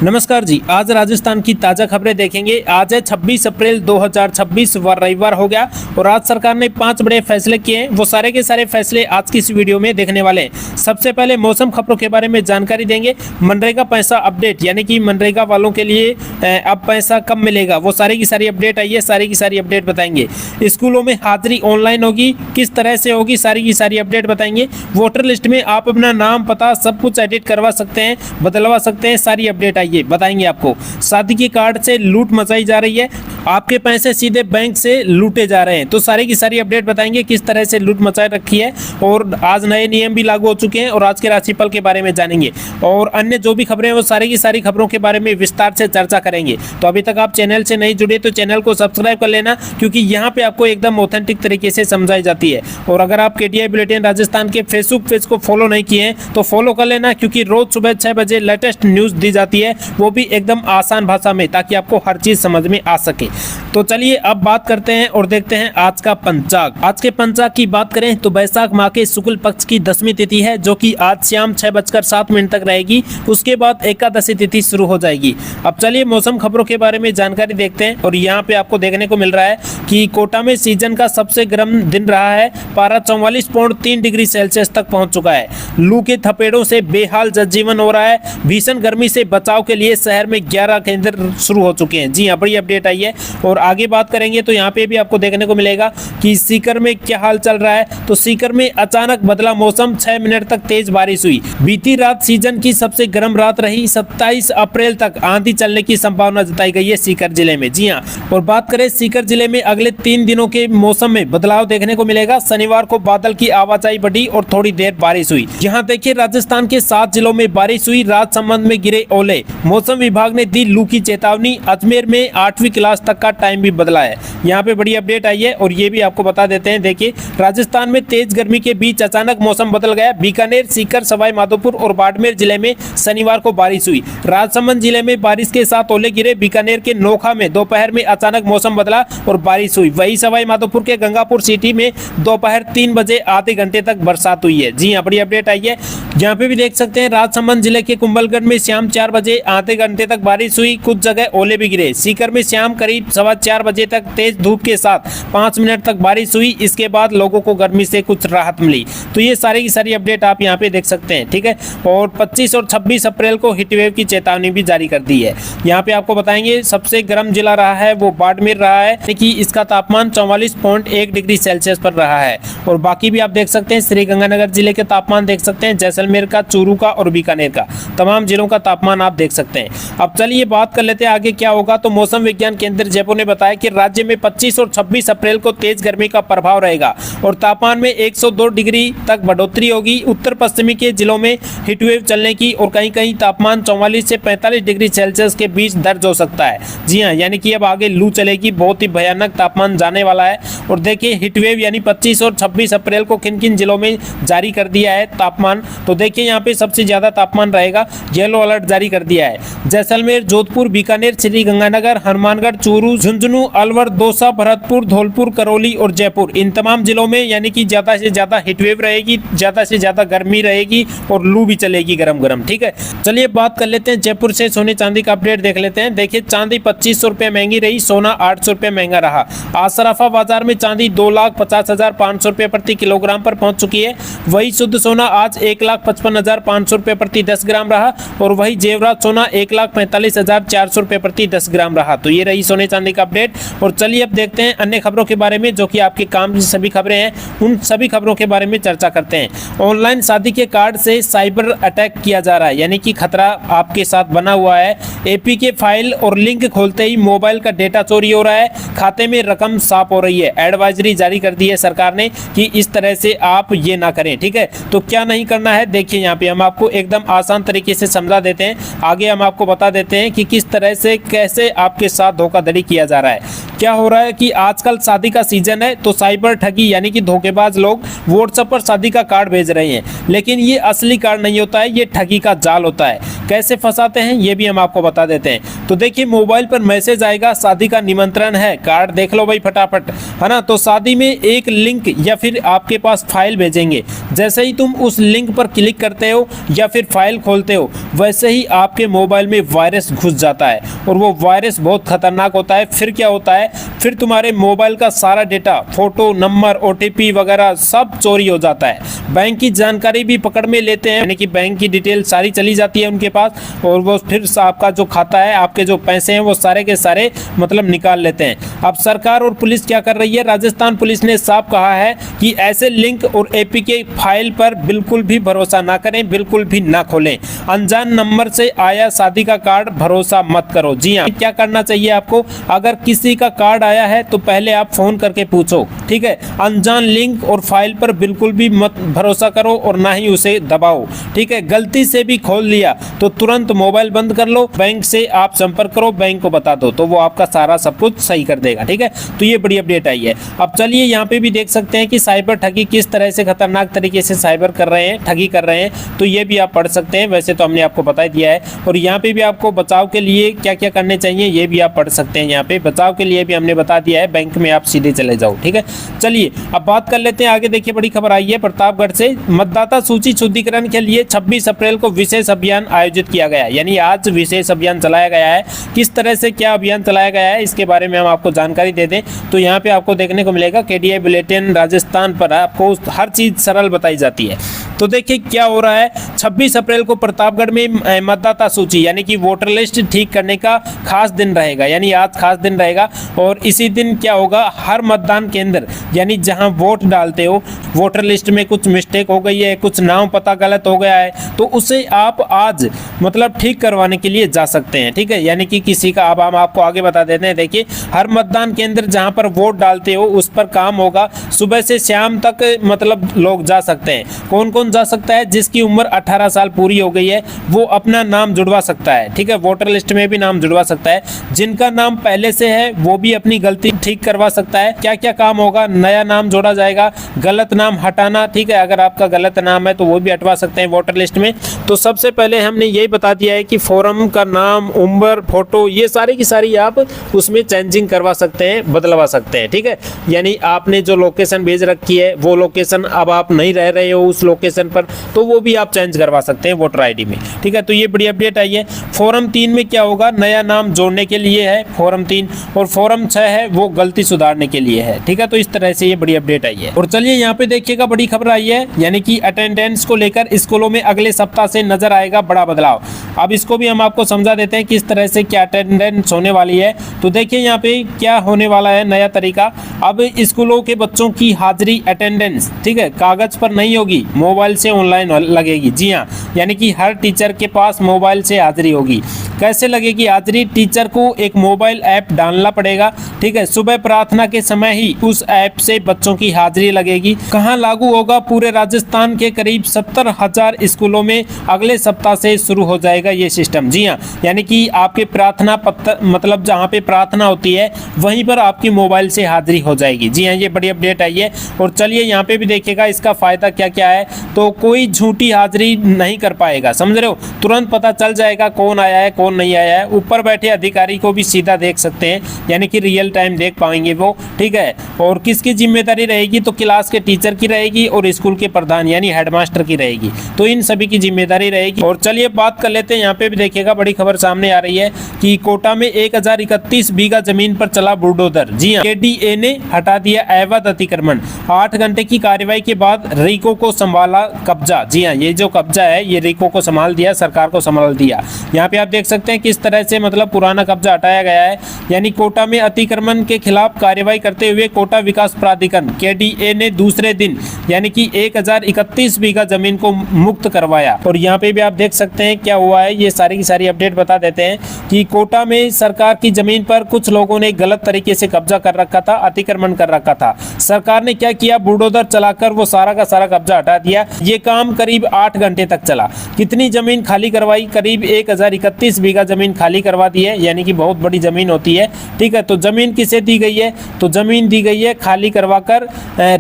नमस्कार जी। आज राजस्थान की ताजा खबरें देखेंगे। आज है 26 अप्रैल 2026, रविवार हो गया और आज सरकार ने 5 बड़े फैसले किए हैं। वो सारे के सारे फैसले आज की इस वीडियो में देखने वाले हैं। सबसे पहले मौसम खबरों के बारे में जानकारी देंगे। मनरेगा पैसा अपडेट, यानी कि मनरेगा वालों के लिए अब पैसा कब मिलेगा, वो सारी की सारी अपडेट आई है। सारी की सारी अपडेट बताएंगे। स्कूलों में हाजिरी ऑनलाइन होगी, किस तरह से होगी, सारी की सारी अपडेट बताएंगे। वोटर लिस्ट में आप अपना नाम पता सब कुछ एडिट करवा सकते हैं, बदलवा सकते हैं। सारी अपडेट आई ये बताएंगे आपको। शादी के कार्ड से लूट मचाई जा रही है, आपके पैसे सीधे बैंक से लूटे जा रहे हैं, तो सारी की सारी अपडेट बताएंगे किस तरह से लूट मचाई रखी है। और आज नए नियम भी लागू हो चुके हैं और आज के राशिफल के बारे में जानेंगे और अन्य जो भी खबरें हैं वो सारी की सारी खबरों के बारे में विस्तार से चर्चा करेंगे। तो अभी तक आप चैनल से नहीं जुड़े तो चैनल को सब्सक्राइब कर लेना, क्योंकि यहाँ पे आपको एकदम ऑथेंटिक तरीके से समझाई जाती है। और अगर आप केटीआई बुलेटिन राजस्थान के फेसबुक पेज को फॉलो नहीं किए हैं तो फॉलो कर लेना, क्योंकि रोज सुबह 6 बजे लेटेस्ट न्यूज दी जाती है, वो भी एकदम आसान भाषा में, ताकि आपको हर चीज समझ में आ सके। तो चलिए अब बात करते हैं और देखते हैं आज का पंचांग। आज के पंचांग की बात करें तो बैसाख माह के शुक्ल पक्ष की 10वीं तिथि है, जो कि आज शाम 6:07 तक रहेगी। उसके बाद एकादशी तिथि शुरू हो जाएगी। अब चलिए मौसम खबरों के बारे में जानकारी देखते हैं। और यहाँ पे आपको देखने को मिल रहा है कि कोटा में सीजन का सबसे गर्म दिन रहा है। पारा 44.3 डिग्री सेल्सियस तक पहुंच चुका है। लू के थपेड़ों से बेहाल जनजीवन हो रहा है। भीषण गर्मी से बचाव के लिए शहर में 11 केंद्र शुरू हो चुके हैं। जी हाँ, बड़ी अपडेट आई है। और आगे बात करेंगे तो यहाँ पे भी आपको देखने को मिलेगा कि सीकर में क्या हाल चल रहा है। तो सीकर में अचानक बदला मौसम, 6 मिनट तक तेज बारिश हुई। बीती रात सीजन की सबसे गर्म रात रही। 27 अप्रैल तक आंधी चलने की संभावना जताई गई है सीकर जिले में। जी हाँ, और बात करें सीकर जिले में अगले 3 दिनों के मौसम में बदलाव देखने को मिलेगा। शनिवार को बादल की आवाजाही बढ़ी और थोड़ी देर बारिश हुई। यहाँ देखिए राजस्थान के 7 जिलों में बारिश हुई। राजसमंद में गिरे ओले। मौसम विभाग ने दी लू की चेतावनी। अजमेर में 8वीं क्लास तक का टाइम भी बदला है। यहाँ पे बड़ी अपडेट आई है और ये भी आपको बता देते हैं। देखिए राजस्थान में तेज गर्मी के बीच अचानक मौसम बदल गया। बीकानेर, सीकर, सवाई माधोपुर और बाड़मेर जिले में शनिवार को बारिश हुई। राजसमंद जिले में बारिश के साथ ओले गिरे। बीकानेर के नोखा में दोपहर में अचानक मौसम बदला और बारिश हुई। वही सवाई माधोपुर के गंगापुर सिटी में दोपहर 3 बजे आधे घंटे तक बरसात हुई है। जी हाँ, बड़ी अपडेट आई है। यहाँ पे भी देख सकते हैं राजसमंद जिले के कुंभलगढ़ में शाम 4 बजे आधे घंटे तक बारिश हुई। कुछ जगह ओले भी गिरे। सीकर में शाम करीब 4:15 बजे तक तेज धूप के साथ 5 मिनट तक बारिश हुई। इसके बाद लोगों को गर्मी से कुछ राहत मिली। तो ये सारी की सारी अपडेट आप यहाँ पे देख सकते हैं, ठीक है। और 25 और 26 अप्रैल को हीटवेव की चेतावनी भी जारी कर दी है। यहाँ पे आपको बताएंगे सबसे गर्म जिला रहा है वो बाड़मेर रहा है, कि इसका तापमान 44.1 डिग्री सेल्सियस पर रहा है। और बाकी भी आप देख सकते हैं, श्रीगंगानगर जिले के तापमान देख सकते हैं, जैसलमेर का, चूरू का और बीकानेर का, तमाम जिलों का तापमान आप देख सकते हैं। अब चलिए बात कर लेते हैं आगे क्या होगा। तो मौसम विज्ञान केंद्र जयपुर ने बताया कि राज्य में 25 और 26 अप्रैल को तेज गर्मी का प्रभाव रहेगा और तापमान में 102 डिग्री तक बढ़ोतरी होगी। उत्तर पश्चिमी के जिलों में हीटवेव चलने की और कहीं कहीं तापमान 44 से 45 डिग्री सेल्सियस के बीच दर्ज हो सकता है। जी हाँ, यानी कि अब आगे लू चलेगी, बहुत ही भयानक तापमान जाने वाला है। और देखिए हीटवेव यानी 25 और 26 अप्रैल को किन किन जिलों में जारी कर दिया है तापमान। तो देखिए यहाँ पे सबसे ज्यादा तापमान रहेगा, येलो अलर्ट जारी कर दिया है। जैसलमेर, जोधपुर, बीकानेर, श्रीगंगानगर, हनुमानगढ़, चूरू, झुंझुनू, अलवर, दौसा, भरतपुर, धौलपुर, करौली और जयपुर, इन तमाम जिलों में यानी कि ज्यादा से ज्यादा हीटवेव रहेगी, ज्यादा से ज्यादा गर्मी रहेगी और लू भी चलेगी गरम गरम, ठीक है। चलिए बात कर लेते हैं जयपुर से सोने चांदी का अपडेट देख लेते हैं। देखिए चांदी 2500 रुपए महंगी रही, सोना 800 रुपए महंगा रहा। आज सराफा बाजार में चांदी 2,50,500 रुपए प्रति किलोग्राम पर पहुंच चुकी है। वही शुद्ध सोना आज 1,55,500 रुपए प्रति 10 ग्राम रहा और वही जेवरात सोना 1,45,400 रुपए प्रति 10 ग्राम रहा। तो ये रही सोने चांदी का अपडेट। और चलिए अब देखते हैं अन्य खबरों के बारे में, जो कि आपके काम की सभी खबरें हैं, उन सभी खबरों के बारे में चर्चा करते हैं। ऑनलाइन शादी के कार्ड से साइबर अटैक किया जा रहा है, यानी कि खतरा आपके साथ बना हुआ है। एपी के फाइल और लिंक खोलते ही मोबाइल का डेटा चोरी हो रहा है, खाते में रकम साफ हो रही है। एडवाइजरी जारी कर दी है सरकार ने कि इस तरह से आप ये ना करें, ठीक है। तो क्या नहीं करना है, देखिए यहाँ पे हम आपको एकदम आसान तरीके से समझा देते हैं। आगे हम आपको बता देते हैं कि किस तरह से कैसे आपके साथ धोखाधड़ी किया जा रहा है। क्या हो रहा है कि आजकल शादी का सीजन है, तो साइबर ठगी यानी कि धोखेबाज लोग व्हाट्सएप पर शादी का कार्ड भेज रहे हैं, लेकिन ये असली कार्ड नहीं होता है, ये ठगी का जाल होता है। कैसे फंसाते हैं ये भी हम आपको बता देते हैं। तो देखिए मोबाइल पर मैसेज आएगा, शादी का निमंत्रण है, कार्ड देख लो भाई फटाफट, है ना। तो शादी में एक लिंक या फिर आपके पास फाइल भेजेंगे। जैसे ही तुम उस लिंक पर क्लिक करते हो या फिर फाइल खोलते हो, वैसे ही आपके मोबाइल में वायरस घुस जाता है और वो वायरस बहुत खतरनाक होता है। फिर क्या होता है, फिर तुम्हारे मोबाइल का सारा डेटा, फोटो, नंबर, OTP वगैरह सब चोरी हो जाता है। बैंक की जानकारी भी पकड़ में लेते हैं, यानी कि बैंक की डिटेल सारी चली जाती है उनके पास, और वो फिर आपका जो खाता है, आपके जो पैसे हैं वो सारे के सारे मतलब निकाल लेते हैं। अब सरकार और पुलिस क्या कर रही है, राजस्थान पुलिस ने साफ कहा है कि ऐसे लिंक और APK फाइल पर बिल्कुल भी भरोसा ना करें, बिल्कुल भी ना खोलें। अनजान नंबर से आया शादी का कार्ड भरोसा मत करो। जी हाँ, क्या करना चाहिए आपको, अगर किसी का कार्ड आया है तो पहले आप फोन करके पूछो, ठीक है। अनजान लिंक और फाइल पर बिल्कुल भी मत भरोसा करो और ना ही उसे दबाओ, ठीक है। गलती से भी खोल लिया तो तुरंत मोबाइल बंद कर लो, बैंक से आप संपर्क करो, बैंक को बता दो, तो वो आपका सारा सब कुछ सही कर देगा, ठीक है। तो ये बड़ी अपडेट आई है। अब चलिए यहाँ पे भी देख सकते हैं कि साइबर ठगी किस तरह से खतरनाक तरीके से साइबर कर रहे हैं, ठगी कर रहे हैं, तो ये भी आप पढ़ सकते हैं। वैसे तो हमने आपको बता दिया है, और यहाँ पे भी आपको बचाव के लिए क्या क्या करने चाहिए ये भी आप पढ़ सकते हैं। यहाँ पे बचाव के लिए भी हमने बता दिया है, बैंक में आप सीधे चले जाओ, ठीक है। चलिए अब बात कर लेते हैं आगे। देखिए बड़ी खबर आई है प्रतापगढ़ से, मतदाता सूची शुद्धिकरण के लिए 26 अप्रैल को विशेष अभियान आयोजित किया गया, यानी आज विशेष अभियान चलाया गया है। किस तरह से क्या अभियान चलाया गया है इसके बारे में हम आपको जानकारी दे दें तो यहाँ पे आपको देखने को मिलेगा KDI बुलेटिन राजस्थान पर आपको हर चीज सरल बताई जाती है। तो देखिए क्या हो रहा है, 26 अप्रैल को प्रतापगढ़ में मतदाता सूची यानी कि वोटर लिस्ट ठीक करने का खास दिन रहेगा, यानी आज खास दिन रहेगा। और इसी दिन क्या होगा, हर मतदान केंद्र यानी जहां वोट डालते हो, वोटर लिस्ट में कुछ मिस्टेक हो गई है, कुछ नाम पता गलत हो गया है, तो उसे आप आज मतलब ठीक करवाने के लिए जा सकते हैं, ठीक है। यानी कि किसी का, अब हम आपको आगे बता देते हैं। देखिए हर मतदान केंद्र जहां पर वोट डालते हो उस पर काम होगा, सुबह से शाम तक मतलब लोग जा सकते हैं। कौन कौन जा सकता है, जिसकी उम्र 18 साल पूरी हो गई है वो अपना नाम जुड़वा सकता है, ठीक है। वोटर लिस्ट में भी नाम जुड़वा सकता है। जिनका नाम पहले से है वो भी अपनी गलती ठीक करवा सकता है। क्या क्या काम होगा, नया नाम जोड़ा जाएगा, गलत नाम हटाना, ठीक है। अगर आपका गलत नाम है तो वो भी हटवा सकते हैं वोटर लिस्ट में। तो सबसे पहले हमने यही बता दिया है कि फॉर्म का नाम, उम्र, फोटो, ये सारी की सारी आप उसमें चेंजिंग करवा सकते हैं, बदलवा सकते हैं, ठीक है। यानी आपने जो लोकेशन भेज रखी है वो लोकेशन अब आप नहीं रह रहे हो उस लोकेशन पर, तो वो भी आप चेंज करवा सकते हैं वोटर ID में, ठीक है। तो ये बड़ी अपडेट आई है। फॉर्म 3 में क्या होगा, नया नाम जोड़ने के लिए है फॉर्म 3, और फॉर्म 6 है वो गलती सुधारने के लिए है, ठीक है। तो इस तरह से ये बड़ी अपडेट आई है। और चलिए यहाँ पे देखिएगा बड़ी खबर आई है, यानी कि अटेंडेंस को लेकर स्कूलों में अगले सप्ताह से नजर आएगा बड़ा बदलाव। अब इसको भी हम आपको समझा देते हैं किस तरह से क्या अटेंडेंस होने वाली है। तो देखिए यहाँ पे क्या होने वाला है नया तरीका। अब स्कूलों के बच्चों की हाजिरी अटेंडेंस, ठीक है, कागज पर नहीं होगी, मोबाइल से ऑनलाइन लगेगी। जी हाँ, यानी कि हर टीचर के पास मोबाइल से हाजिरी होगी। कैसे लगेगी हाजिरी, टीचर को एक मोबाइल ऐप डालना पड़ेगा, ठीक है। सुबह प्रार्थना के समय ही उस ऐप से बच्चों की हाजिरी लगेगी। कहाँ लागू होगा, पूरे राजस्थान के करीब 70,000 स्कूलों में अगले सप्ताह से शुरू हो जाएगा ये सिस्टम। जी हाँ, यानी कि आपके प्रार्थना पत्र मतलब जहाँ पे प्रार्थना होती है वहीं पर आपकी मोबाइल से हाजिरी हो जाएगी। जी हाँ, ये बड़ी अपडेट आई है। और चलिए यहाँ पे भी देखिएगा इसका फायदा क्या क्या है। तो कोई झूठी हाजिरी नहीं कर पाएगा, समझ रहे हो, तुरंत पता चल जाएगा कौन आया है कौन नहीं आया है। ऊपर बैठे अधिकारी को भी सीधा देख सकते हैं, यानी कि रियल टाइम देख पाएंगे वो, ठीक है। और किसकी जिम्मेदारी रहेगी, तो क्लास के टीचर की रहेगी और स्कूल के प्रधान यानी हेडमास्टर की रहेगी। तो इन सभी की जिम्मेदारी रहेगी। और चलिए बात कर लेते हैं, यहाँ पे भी देखिएगा बड़ी खबर सामने आ रही है कि कोटा में 1031 बीघा जमीन पर चला बुलडोजर। जी हाँ, KDA ने हटा दिया अवैध अतिक्रमण। 8 घंटे की कार्रवाई के बाद रीको को संभाला कब्जा। जी हाँ, ये जो कब्जा है ये रीको को संभाल दिया, सरकार को संभाल दिया। यहाँ पे आप देख सकते हैं किस तरह से मतलब पुराना कब्जा हटाया गया है। यानी कोटा में अतिक्रमण के खिलाफ कार्रवाई करते हुए कोटा विकास प्राधिकरण KDA ने दूसरे दिन यानी कि 1031 बीघा जमीन को मुक्त करवाया। और यहाँ पे भी आप देख सकते हैं क्या हुआ है, ये सारी की सारी अपडेट बता देते हैं कि कोटा में सरकार की जमीन पर कुछ लोगों ने गलत तरीके से कब्जा कर रखा था, अतिक्रमण कर रखा था। सरकार ने क्या किया, बुलडोजर चलाकर वो सारा का सारा कब्जा हटा दिया। ये काम करीब 8 घंटे तक चला। कितनी जमीन खाली करवाई, करीब 1031 बीघा जमीन खाली करवा दी है, यानी कि बहुत बड़ी जमीन होती है। ठीक है, तो जमीन किसे दी गई है? तो जमीन दी गई है खाली करवाकर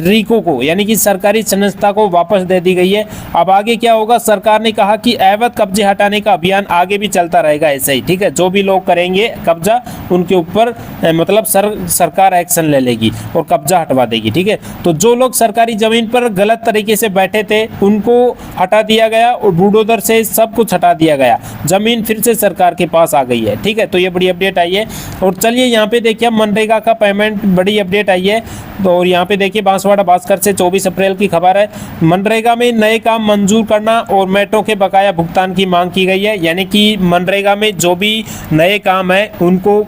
रीको को, यानी कि सरकारी संस्था को वापस दे दी गई है। अब आगे क्या होगा? सरकार ने कहा कि अवैध कब्जे हटाने का अभियान आगे भी चलता रहेगा ऐसे ही। ठीक है, जो भी लोग करेंगे कब्जा उनके ऊपर मतलब सरकार एक्शन ले लेगी और कब्जा हटवा देगी। ठीक है, तो जो लोग सरकारी जमीन पर गलत तरीके से बैठे थे उनको हटा दिया गया और बुलडोजर से सब कुछ हटा दिया गया। जमीन फिर से सरकार के पास आ गई है। ठीक है, तो ये बड़ी अपडेट आई है। और चलिए यहाँ पे देखिए मनरेगा का पेमेंट बड़ी अपडेट आई है। तो और यहाँ पे देखिए बांसवाड़ा भास्कर से 24 अप्रैल की खबर है। मनरेगा में नए काम मंजूर करना और मेटों के बकाया भुगतान की मांग की गई है, यानी कि मनरेगा में जो भी नए काम है उनको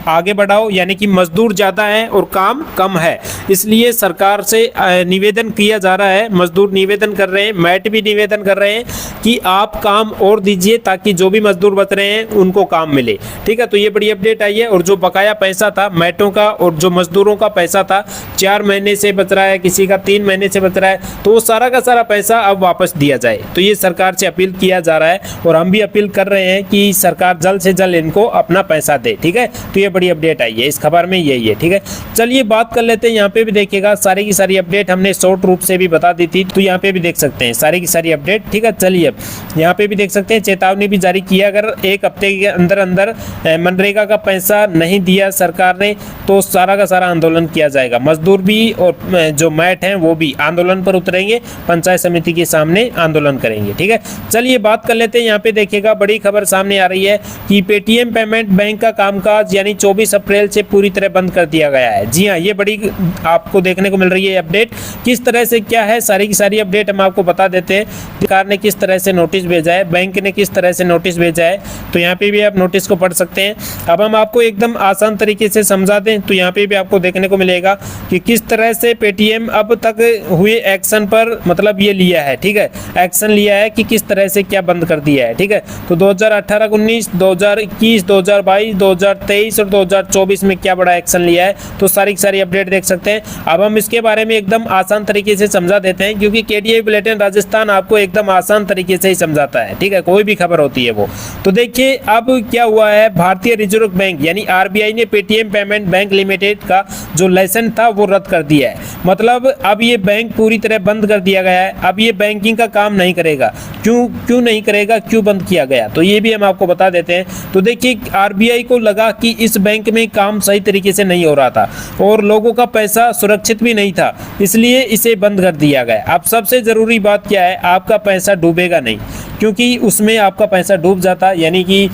आगे बढ़ाओ, यानी कि मजदूर ज़्यादा है और काम कम है, इसलिए सरकार से निवेदन किया जा रहा है। मजदूर निवेदन कर रहे हैं, मैट भी निवेदन कर रहे हैं कि आप काम और दीजिए ताकि जो भी मजदूर बच रहे हैं उनको काम मिले। ठीक है, तो ये बड़ी अपडेट आई है। और जो बकाया पैसा था मैटों का और जो मजदूरों का पैसा था 4 महीने से बच रहा है, किसी का 3 महीने से बच रहा है, तो वो सारा का सारा पैसा अब वापस दिया जाए। तो ये सरकार से अपील किया जा रहा है और हम भी अपील कर रहे हैं कि सरकार जल्द से जल्द इनको अपना पैसा दे। ठीक है, तो ये बड़ी अपडेट आई है, इस खबर में यही है। ठीक है, चलिए बात कर लेते हैं। यहाँ पे भी देखिएगा सारी की सारी अपडेट हमने शॉर्ट रूप से भी बता दी थी, तो यहाँ पे भी देख सकते हैं सारी की सारी अपडेट। ठीक है, चलिए अब यहाँ पे भी देख सकते हैं चेतावनी भी जारी किया, अगर 1 हफ्ते के अंदर अंदर मनरेगा का पैसा नहीं दिया सरकार ने तो सारा का सारा आंदोलन किया जाएगा। मजदूर भी और जो मैट हैं वो भी आंदोलन पर उतरेंगे, पंचायत समिति के सामने आंदोलन करेंगे। ठीक है, चलिए बात कर लेते हैं। यहाँ पे देखिएगा बड़ी खबर सामने आ रही है कि पेटीएम पेमेंट बैंक का कामकाज यानी 24 अप्रैल से पूरी तरह बंद कर दिया गया है। जी हाँ, ये बड़ी आपको देखने को मिल रही है अपडेट। किस तरह से क्या है सारी की सारी अपडेट हम आपको बता देते हैं। सरकार ने किस तरह से नोटिस भेजा है, बैंक ने किस तरह से नोटिस भेजा है, तो यहाँ पे भी आप नोटिस को पढ़ सकते हैं। अब हम आपको एकदम आसान तरीके से समझा दें तो यहाँ पे भी आपको देखने को मिलेगा कि किस तरह से पेटीएम अब तक हुए एक्शन पर मतलब ये लिया है। ठीक है, एक्शन लिया है कि किस तरह से क्या बंद कर दिया है। ठीक है, तो 2018-19, 2021, 2022, 2023 और 2024 में क्या बड़ा एक्शन लिया है, तो सारी की सारी अपडेट देख सकते हैं। अब हम इसके बारे में एकदम आसान तरीके से समझा देते हैं, क्योंकि केडीआई बुलेटिन राजस्थान आपको एकदम आसान तरीके से ही समझाता है। ठीक है, कोई भी खबर होती है वो। तो देखिए अब क्या हुआ है, भारतीय रिजर्व बैंक यानी आरबीआई ने पेटीएम पेमेंट बैंक लिमिटेड का जो लाइसेंस था वो रद्द कर दिया है। मतलब अब ये बैंक पूरी तरह बंद कर दिया गया है। अब ये बैंकिंग का काम नहीं करेगा। क्यों नहीं करेगा, क्यों बंद किया गया, तो ये भी हम आपको बता देते हैं। तो देखिए आरबीआई को लगा कि इस बैंक में काम सही तरीके से नहीं हो रहा था और लोगों का पैसा सुरक्षित भी नहीं था, इसलिए इसे बंद कर दिया गया। अब सबसे जरूरी बात क्या है, आपका पैसा डूबेगा नहीं, क्योंकि उसमें आपका पैसा डूब जाता, यानी कि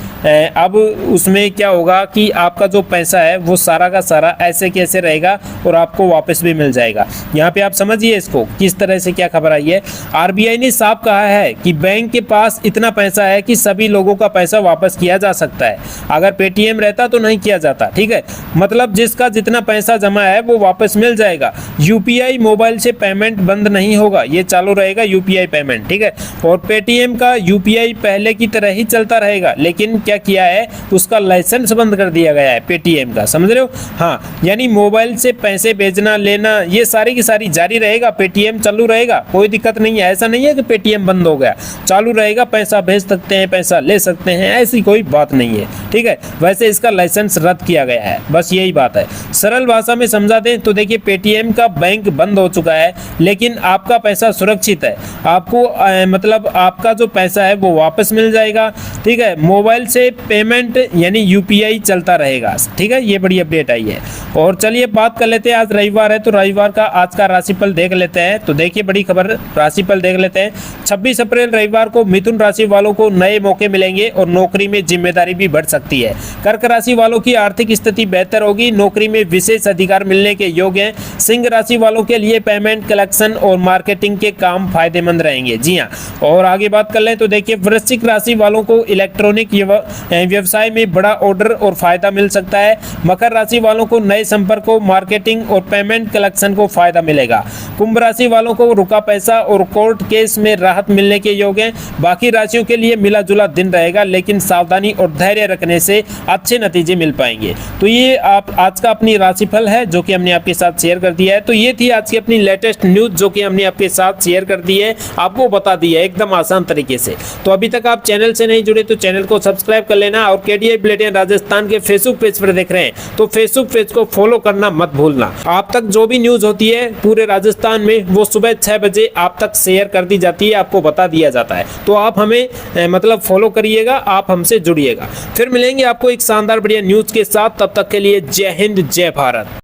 अब उसमें क्या होगा कि आपका जो पैसा है वो सारा का सारा ऐसे कैसे रहेगा और आपको वापस भी मिल जाएगा। यहाँ पे आप समझिए इसको किस तरह से क्या खबर आई है। आरबीआई ने साफ कहा है कि बैंक के पास इतना पैसा है कि सभी लोगों का पैसा वापस किया जा सकता है। अगर पेटीएम रहता तो नहीं किया जाता। ठीक है, मतलब जिसका जितना पैसा जमा है वो वापस मिल जाएगा। यूपीआई मोबाइल से पेमेंट बंद नहीं होगा, ये चालू रहेगा यूपीआई पेमेंट। ठीक है, और पेटीएम का यूपीआई पहले की तरह ही चलता रहेगा, लेकिन क्या किया है, उसका लाइसेंस बंद कर दिया गया है पेटीएम का, समझ रहे हो। हाँ, यानी मोबाइल से पैसे भेजना लेना ये सारी की सारी जारी रहेगा, पेटीएम चालू रहेगा, कोई दिक्कत नहीं है। ऐसा नहीं है कि पेटीएम बंद हो गया, चालू रहेगा, पैसा भेज सकते हैं, पैसा ले सकते हैं, ऐसी कोई बात नहीं है। ठीक है, वैसे इसका लाइसेंस रद्द किया गया है, बस यही बात है। सरल भाषा में समझा दें तो देखिए पेटीएम का बैंक बंद हो चुका है, लेकिन आपका पैसा सुरक्षित है। आपको मतलब आपका जो पैसा है वो वापस मिल जाएगा। ठीक है, मोबाइल से पेमेंट यानी यूपीआई चलता रहेगा। ठीक है, ये बड़ी अपडेट आई है। और चलिए बात कर लेते हैं, आज रविवार है तो रविवार का आज का राशिफल देख लेते हैं। तो देखिए बड़ी खबर, राशिफल देख लेते हैं। 26 अप्रैल रविवार को मिथुन राशि वालों को नए मौके मिलेंगे और नौकरी में जिम्मेदारी भी बढ़ सकती है। कर्क राशि वालों की आर्थिक स्थिति बेहतर होगी, नौकरी में विशेष अधिकार मिलने के योग हैं। सिंह राशि वालों के लिए पेमेंट, कलेक्शन और मार्केटिंग के काम फायदेमंद रहेंगे। जी हाँ, और आगे बात कर लें तो देखिए वृश्चिक राशि वालों को इलेक्ट्रॉनिक व्यवसाय में बड़ा ऑर्डर और फायदा मिल सकता है। मकर राशि वालों को नए संपर्कों, मार्केटिंग और पेमेंट कलेक्शन को फायदा मिलेगा। कुंभ राशि वालों को रुका पैसा और कोर्ट केस में राहत मिलने के योग हैं। बाकी राशियों के लिए मिला जुला दिन रहेगा, लेकिन सावधानी और धैर्य रखने लगने से अच्छे नतीजे मिल पाएंगे। तो ये आप आज का अपनी राशिफल है जो कि हमने आपके साथ शेयर कर दिया है। तो ये थी आज की अपनी लेटेस्ट न्यूज जो कि हमने आपके साथ शेयर कर दी है, आपको बता दी है एकदम आसान तरीके से। तो अभी तक आप चैनल से नहीं जुड़े तो चैनल को सब्सक्राइब कर लेना, और केडीआई बुलेटिन राजस्थान के फेसबुक पेज पर देख रहे हैं तो फेसबुक पेज को फॉलो करना मत भूलना। आप तक जो भी न्यूज होती है पूरे राजस्थान में वो सुबह 6 बजे आप तक शेयर कर दी जाती है, आपको बता दिया जाता है। तो आप हमें मतलब फॉलो करिएगा, आप हमसे जुड़िएगा। फिर मिलेंगे आपको एक शानदार बढ़िया न्यूज के साथ, तब तक के लिए जय हिंद जय भारत।